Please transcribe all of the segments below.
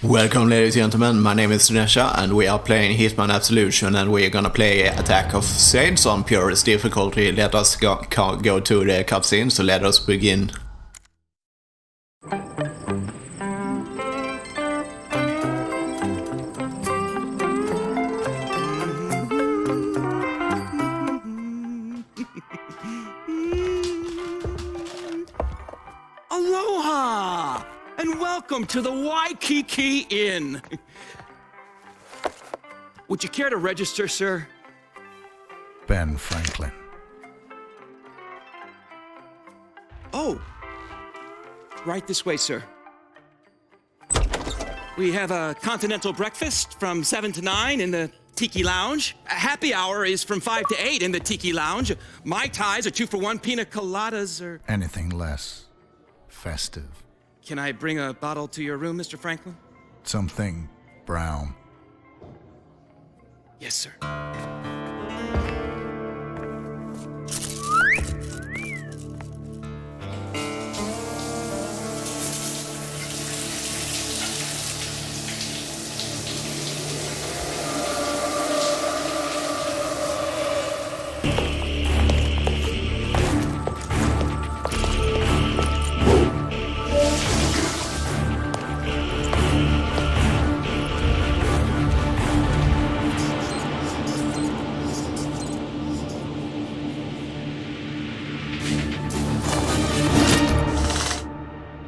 Welcome ladies and gentlemen, my name is Sunesha and we are playing Hitman Absolution and we are gonna play Attack of Saints on Purist difficulty. Let us go to the cutscene, so let us begin. Aloha! And welcome to the Waikiki Inn. Would you care to register, sir? Ben Franklin. Oh. Right this way, sir. We have a continental breakfast from 7 to 9 in the Tiki Lounge. A happy hour is from 5 to 8 in the Tiki Lounge. Mai Tais are 2-for-1, pina coladas are... Anything less festive. Can I bring a bottle to your room, Mr. Franklin? Something brown. Yes, sir.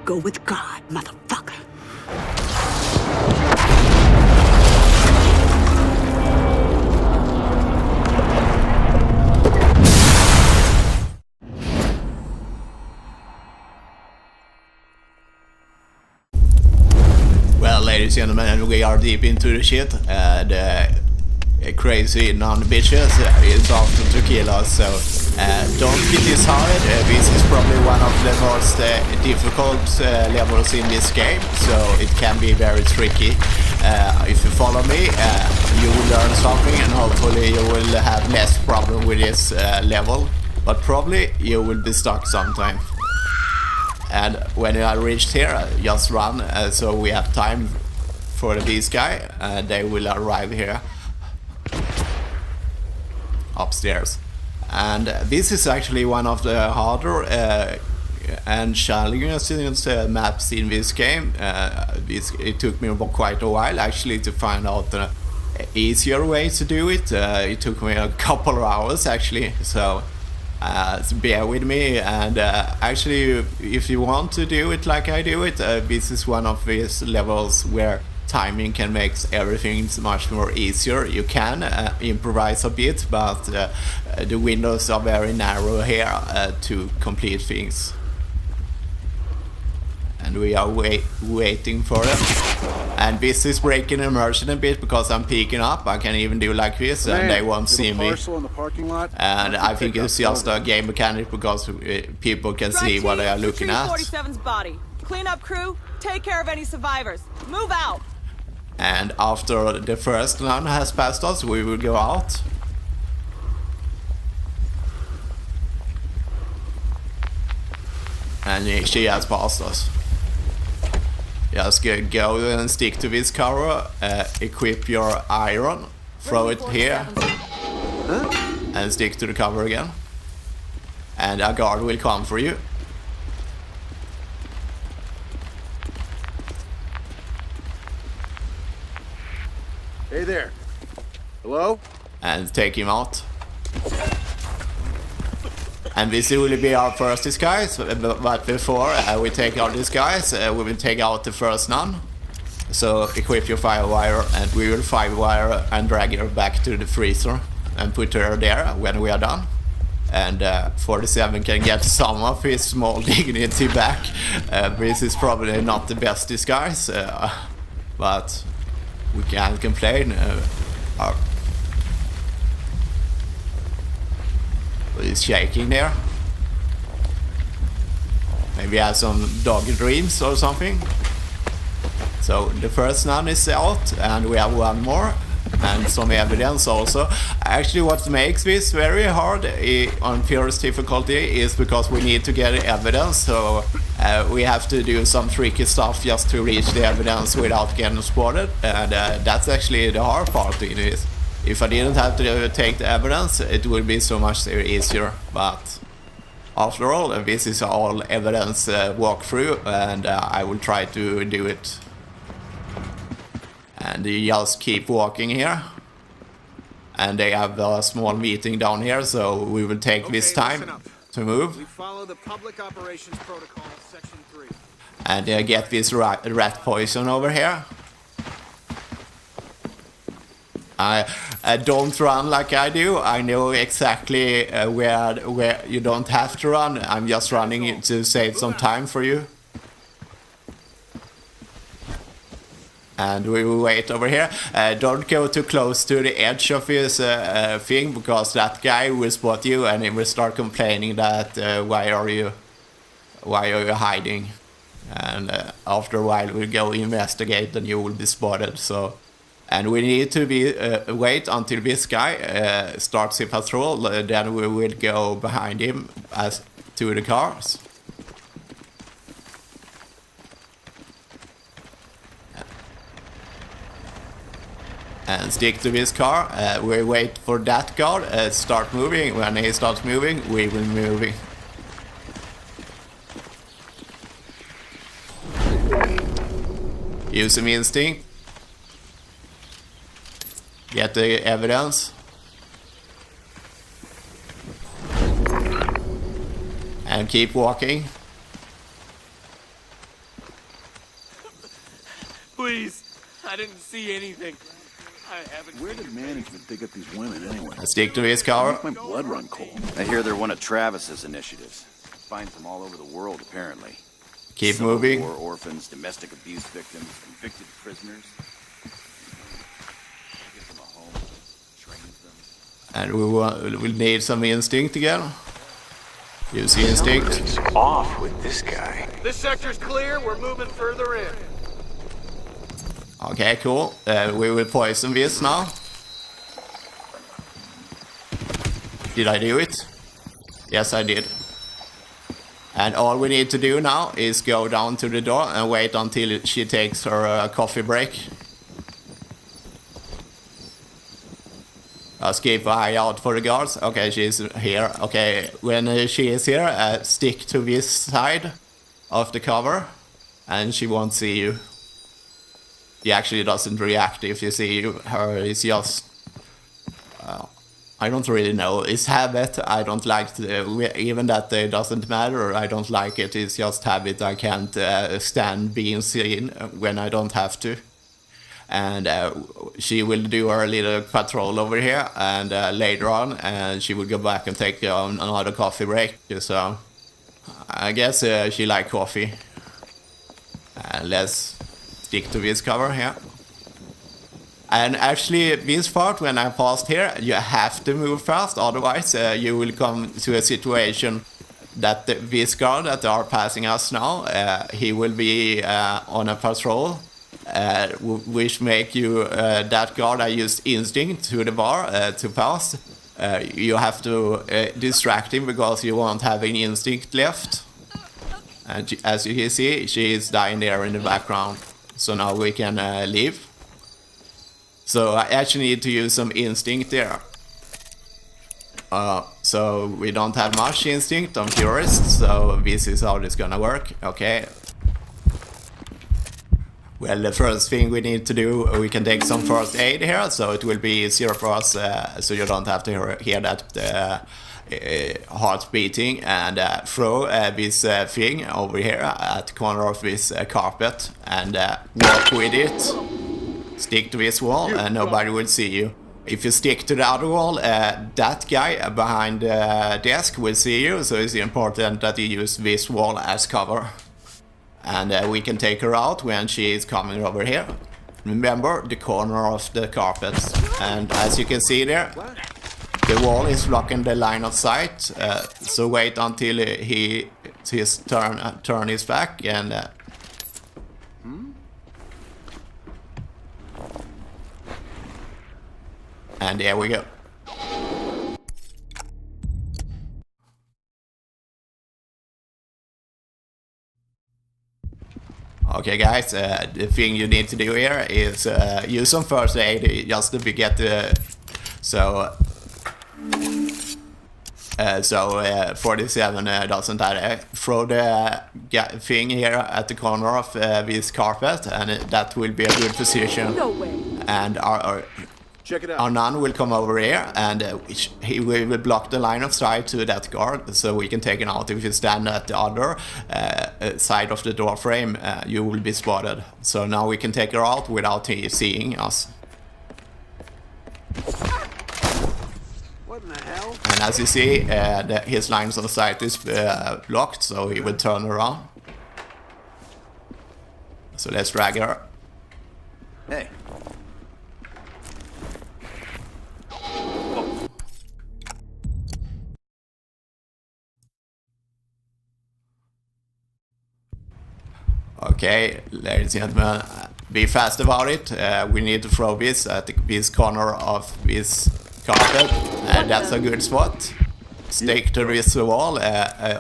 Go with God, motherfucker. Well, ladies and gentlemen, we are deep into the shit. The crazy non-bitches is after to kill us, so don't get disheartened. This is probably one of the most difficult levels in this game, so it can be very tricky. If you follow me, you will learn something and hopefully you will have less problem with this level, but probably you will be stuck sometime. And when I reached here, just run, so we have time for the beast guy, they will arrive here upstairs. And this is actually one of the harder and challenging maps in this game. It took me quite a while actually to find out the easier way to do it. It took me a couple of hours actually, so bear with me. And actually, if you want to do it like I do it, this is one of these levels where timing can make everything much more easier. You can improvise a bit, but the windows are very narrow here to complete things. And we are waiting for them. And this is breaking immersion a bit because I'm peeking up. I can even do like this and they won't see me. And I think it's just a game mechanic because people can see what they are looking at. 47's body. Clean up crew, take care of any survivors. Move out. And after the first nun has passed us, we will go out. And she has passed us. Just go and stick to this cover, equip your iron, throw it here, and stick to the cover again. And a guard will come for you. Hey there. Hello? And take him out. And this will be our first disguise, but before we take out this guys, we will take out the first nun. So equip your firewire and we will firewire and drag her back to the freezer and put her there when we are done. And 47 can get some of his small dignity back. This is probably not the best disguise, but we can't complain. He's shaking there. Maybe he has some dog dreams or something. So the first nun is out and we have one more. and some evidence also. Actually, what makes this very hard on Purist difficulty is because we need to get evidence, so we have to do some tricky stuff just to reach the evidence without getting spotted, and that's actually the hard part in this. If I didn't have to take the evidence, it would be so much easier, but after all, this is all evidence walkthrough, and I will try to do it. And you just keep walking here. And they have a small meeting down here, so we will take this time to move. We follow the public operations protocol, section 3. And get this rat poison over here. Don't run like I do. I know exactly where you don't have to run. I'm just running to save some time for you. And we will wait over here. Don't go too close to the edge of his thing, because that guy will spot you and he will start complaining that why are you hiding? And after a while we'll go investigate and you will be spotted. So, and we need to be wait until this guy starts his patrol. Then we will go behind him as to the cars. And stick to this car. We wait for that guard start moving. When he starts moving, we will move. Use some instinct. Get the evidence. And keep walking. Please, I didn't see anything. Where did management dig up these women anyway? Stick to his car. Make my blood run cold. I hear they're one of Travis's initiatives. Finds them all over the world, apparently. Keep Civil moving. War orphans, domestic abuse victims, convicted prisoners. Gives them a home, trains them. And we'll need some instinct again. Use the instinct. Something's off with this guy. This sector's clear. We're moving further in. Okay, cool. We will poison this now. Did I do it? Yes, I did. And all we need to do now is go down to the door and wait until she takes her coffee break. Let's keep an eye out for the guards. Okay, she's here. Okay, when she is here, stick to this side of the cover and she won't see you. He actually doesn't react if you see her. It's just I don't really know. It's habit. I don't like even that it doesn't matter. I don't like it. It's just habit. I can't stand being seen when I don't have to. And she will do her little patrol over here, and later on, she will go back and take another coffee break. So I guess she likes coffee. Let's stick to this cover here. And actually, this part, when I passed here, you have to move fast, otherwise you will come to a situation that this guard that are passing us now, he will be on a patrol, which make you, that guard I used instinct to the bar to pass. You have to distract him because you won't have any instinct left. And as you can see, she is dying there in the background. So now we can leave. So I actually need to use some instinct there. So we don't have much instinct on Purist, so this is how it's gonna work. Okay. Well, the first thing we need to do, we can take some first aid here, so it will be easier for us, so you don't have to hear that heart beating, and throw this thing over here at the corner of this carpet and walk with it. Stick to this wall and nobody will see you. If you stick to the other wall, that guy behind the desk will see you, so it's important that you use this wall as cover. And we can take her out when she is coming over here. Remember the corner of the carpet. And as you can see there, the wall is blocking the line of sight, so wait until his turn his back and And there we go. Okay guys, the thing you need to do here is use some first aid just to get the... So 47 doesn't throw the thing here at the corner of this carpet, and that will be a good position. No way. And Check it out. our nun will come over here, and he will block the line of sight to that guard, so we can take him out. If you stand at the other side of the door frame, you will be spotted. So now we can take her out without he seeing us. What in the hell? And as you see, his lines of sight is blocked, so he will turn around. So let's drag her. Hey. Okay, ladies and gentlemen, be fast about it. We need to throw this at this corner of this carpet, and that's a good spot. Stick to this wall,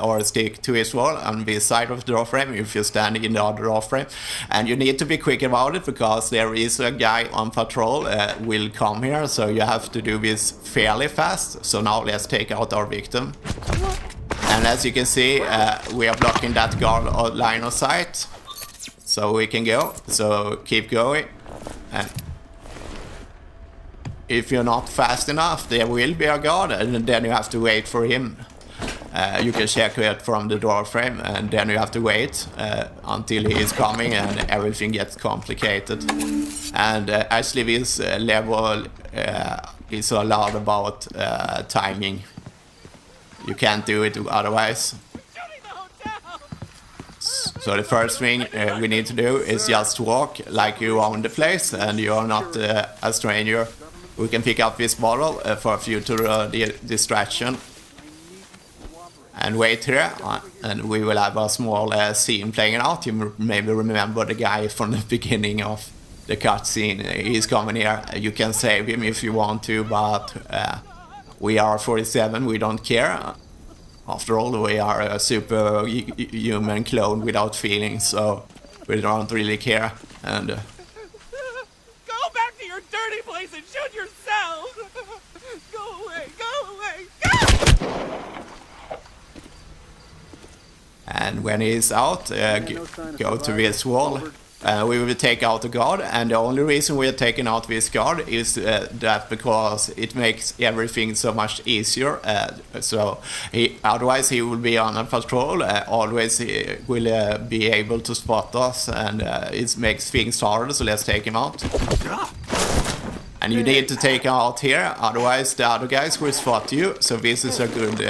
or stick to this wall on this side of the door frame if you stand in the other door frame. And you need to be quick about it, because there is a guy on patrol will come here, so you have to do this fairly fast. So now let's take out our victim. And as you can see, we are blocking that guard line of sight. So we can go, so keep going. And if you're not fast enough, there will be a guard, and then you have to wait for him. You can check it from the door frame, and then you have to wait until he is coming, and everything gets complicated. And actually this level is a lot about timing. You can't do it otherwise. So the first thing we need to do is just walk like you own the place and you are not a stranger. We can pick up this bottle for future distraction and wait here, and we will have a small scene playing out. You maybe remember the guy from the beginning of the cutscene. He's coming here. You can save him if you want to, but we are 47, we don't care. After all, we are a super human clone without feelings, so we don't really care. And Go back to your dirty place and shoot yourself! Go away, go away, go! And when he's out, go to this wall. We will take out the guard, and the only reason we are taking out this guard is that because it makes everything so much easier. So otherwise he will be on a patrol, always he will be able to spot us, and it makes things harder, so let's take him out. And you need to take him out here, otherwise the other guys will spot you, so this is a good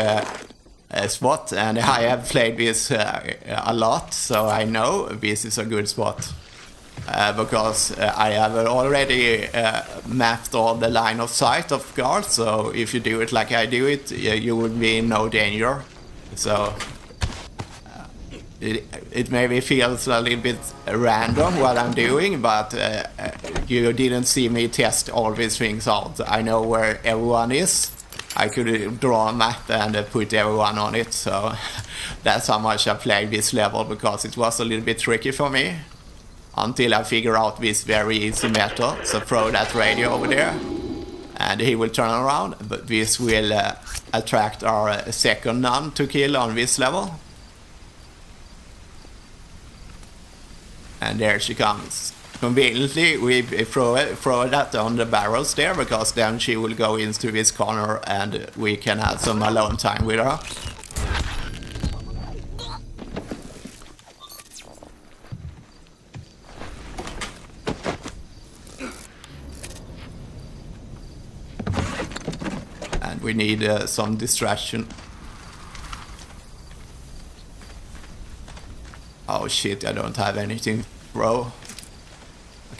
spot, and I have played this a lot, so I know this is a good spot. Because I have already mapped all the line of sight of guards, so if you do it like I do it, you will be in no danger. So it maybe feels a little bit random what I'm doing, but you didn't see me test all these things out. I know where everyone is. I could draw a map and put everyone on it, so that's how much I played this level, because it was a little bit tricky for me until I figure out this very easy method. So throw that radio over there and he will turn around, but this will attract our second nun to kill on this level. And there she comes. Conveniently, we throw that on the barrels there, because then she will go into this corner and we can have some alone time with her. And we need some distraction. Oh shit, I don't have anything, bro.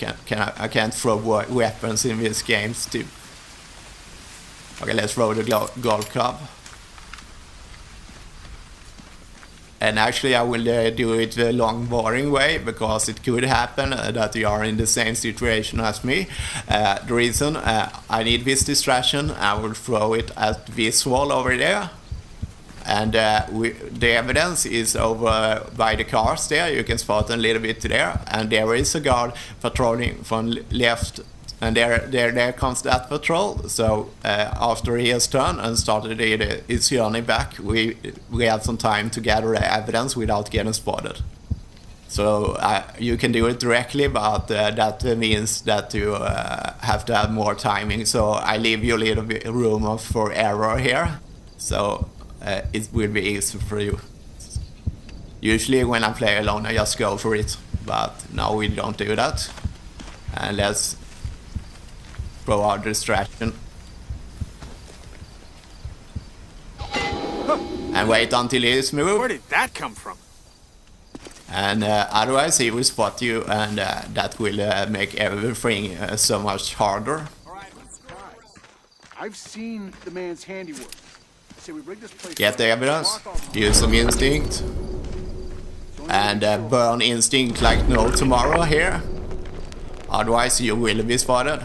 I can't throw weapons in these games too. Okay, let's throw the golf club. And actually I will do it the long boring way, because it could happen that you are in the same situation as me. The reason I need this distraction, I will throw it at this wall over there. And the evidence is over by the cars there. You can spot a little bit there. And there is a guard patrolling from left. And there comes that patrol. So after he has turned and started his journey back, we have some time to gather the evidence without getting spotted. So you can do it directly, but that means that you have to have more timing. So I leave you a little bit room for error here. So it will be easy for you. Usually when I play alone, I just go for it. But now we don't do that. And let's throw out distraction. And wait until he is moved. Where did that come from? And otherwise he will spot you, and that will make everything so much harder. I've seen the man's handiwork. Say we rig this place. Get the evidence, use some instinct, and burn instinct like no tomorrow here. Otherwise you will be spotted.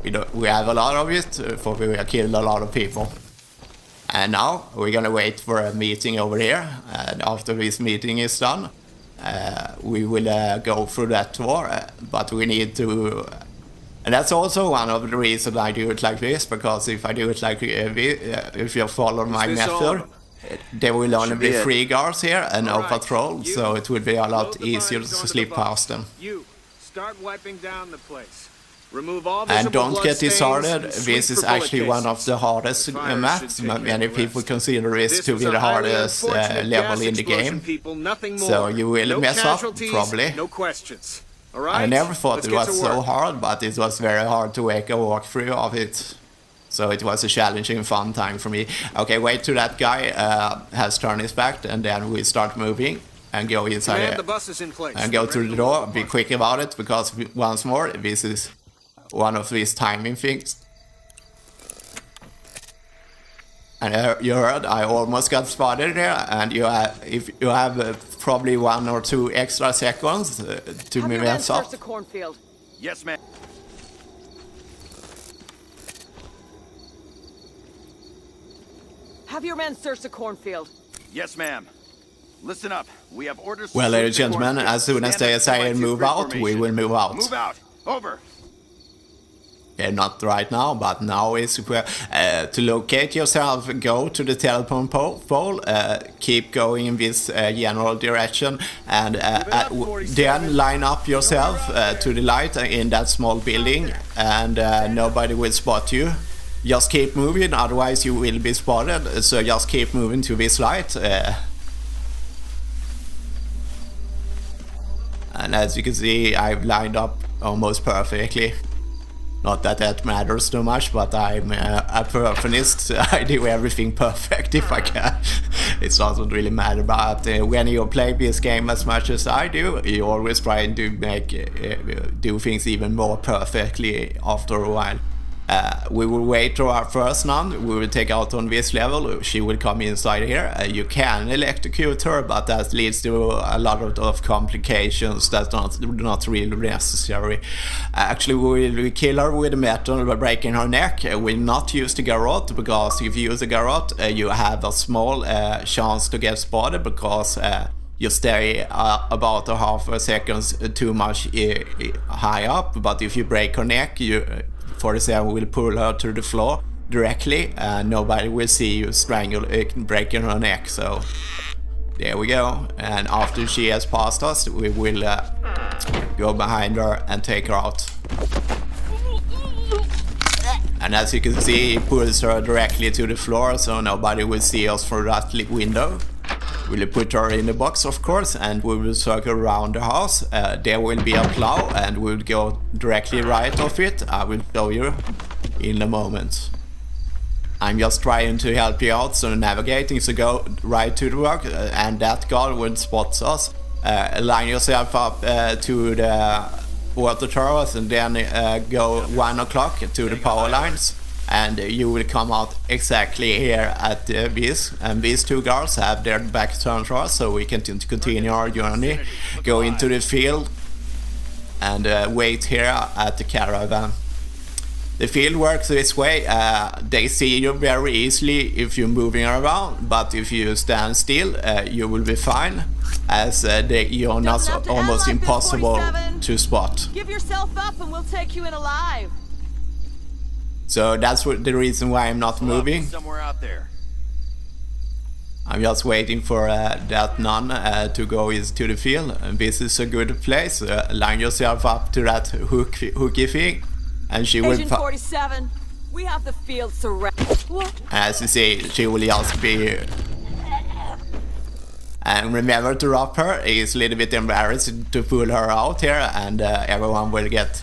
We have a lot of it, for we have killed a lot of people. And now we're gonna wait for a meeting over here, and after this meeting is done, we will go through that door, but we need to... And that's also one of the reasons I do it like this, because if I do it like if you follow my method, there will only be 3 guards here and no patrol, so it will be a lot easier to slip past them. You start wiping down the place. Remove all and don't blood get stains disheartened, and this is sweep for actually bullet one of cases. the hardest maps. Many people consider this to was be a the highly hardest unfortunate level gas in the explosion, game. people, nothing more. So you will no mess up, casualties, probably. No questions. All right? I never thought Let's it get was to so work. hard, but it was very hard to make a walkthrough of it. So it was a challenging, fun time for me. Okay, wait till that guy has turned his back, and then we start moving and go inside Command, the bus is in place. and go through the door. Be quick about it, because once more, this is one of these timing things. And you heard, I almost got spotted there, and if you have probably 1 or 2 extra seconds to Have your men mess up. search the cornfield. Yes, ma'am. Have your men search the cornfield. Yes, ma'am. Listen up. We have orders. Well, to ladies and search the gentlemen, cornfield. as soon as Stand they up say to move grid out, we formation. will move out. Move out. Over. Yeah, not right now, but now is to locate yourself, go to the telephone pole, keep going in this general direction, and then line up yourself to the light in that small building, and nobody will spot you. Just keep moving, otherwise you will be spotted, so just keep moving to this light. And as you can see, I've lined up almost perfectly. Not that that matters too much, but I'm a perfectionist. I do everything perfect if I can. It doesn't really matter, but when you play this game as much as I do, you always try to do things even more perfectly after a while. We will wait to our first nun. We will take out on this level. She will come inside here. You can electrocute her, but that leads to a lot of complications that's not really necessary. Actually, we will kill her with a metal by breaking her neck. We'll not use the garrote, because if you use the garrote, you have a small chance to get spotted, because you stay about a half a second too much high up. But if you break her neck, you 47 will pull her to the floor directly, and nobody will see you breaking her neck. So there we go. And after she has passed us, we will go behind her and take her out. And as you can see, he pulls her directly to the floor, so nobody will see us through that window. We'll put her in the box, of course, and we will circle around the house. There will be a plow, and we'll go directly right off it. I will show you in a moment. I'm just trying to help you out, so navigating, so go right to the work, and that guard will spot us. Line yourself up to the water towers, and then go 1 o'clock to the power lines. And you will come out exactly here at this, and these two guards have their back turned to us, so we can continue our journey, go into the field, and wait here at the caravan. The field works this way. They see you very easily if you're moving around, but if you stand still, you will be fine, as you're not almost impossible to spot. Give yourself up and we'll take you in alive. So that's the reason why I'm not moving. Somewhere out there. I'm just waiting for that nun to go into the field, and this is a good place. Line yourself up to that hooky thing, and she will. Agent 47, we have the field surrounded. As you see, she will just be here. And remember to rob her. It's a little bit embarrassing to pull her out here, and everyone will get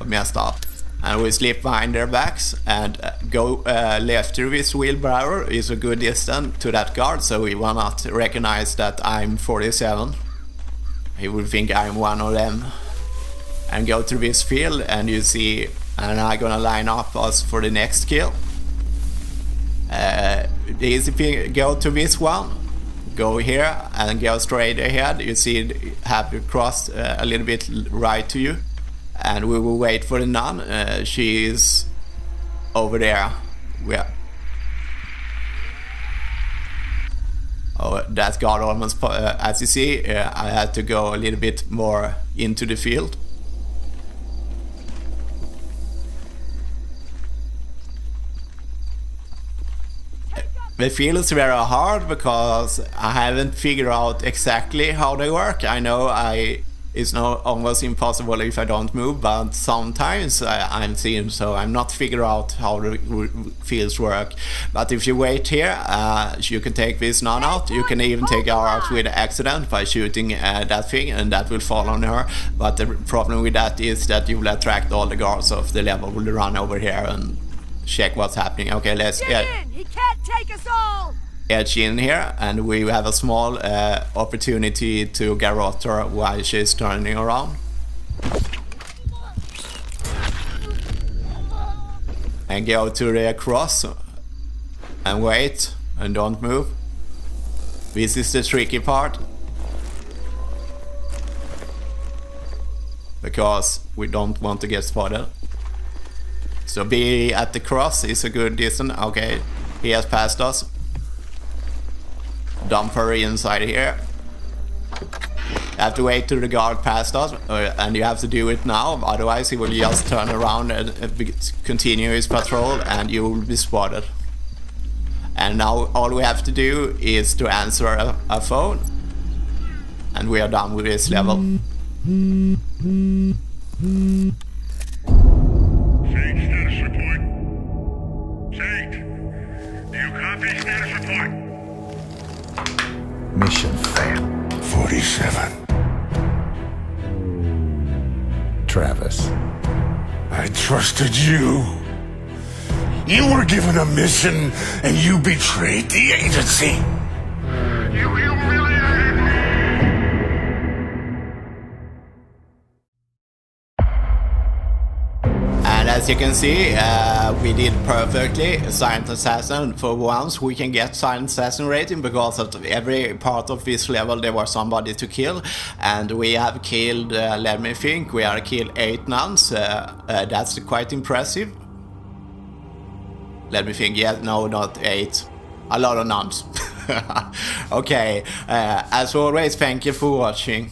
messed up. And we slip behind their backs and go left through this wheelbarrow. Is a good distance to that guard, so he will not recognize that I'm 47. He will think I'm one of them. And go through this field, and you see, and I'm gonna line up us for the next kill. The easy thing, go to this one, go here and go straight ahead. You see, have to cross a little bit right to you. And we will wait for the nun. She is over there. Oh, that guard almost, as you see, I had to go a little bit more into the field. The field is very hard because I haven't figured out exactly how they work. I know it's not almost impossible if I don't move, but sometimes I'm seeing, so I'm not figuring out how the fields work. But if you wait here, you can take this nun out. You can even take her out with accident by shooting that thing, and that will fall on her. But the problem with that is that you will attract all the guards of the level will run over here and check what's happening. Okay, let's Get in! He can't take us all! edge in here, and we have a small opportunity to garrote her while she's turning around. And go to the cross and wait and don't move. This is the tricky part, because we don't want to get spotted. So be at the cross is a good distance. Okay, he has passed us. Dump her inside here. You have to wait till the guard passed us, and you have to do it now, otherwise he will just turn around and continue his patrol and you will be spotted. And now all we have to do is to answer a phone, and we are done with this level. Sage, status report. Sage, do you copy status report? Mission failed. 47. Travis. I trusted you. You were given a mission and you betrayed the agency. You humiliated me. And as you can see, we did perfectly. Silent Assassin, for once we can get Silent Assassin rating, because at every part of this level there was somebody to kill, and we have killed, let me think, we have killed 8 nuns. That's quite impressive. Let me think, yeah, no, not 8. A lot of nuns. Okay, as always, thank you for watching.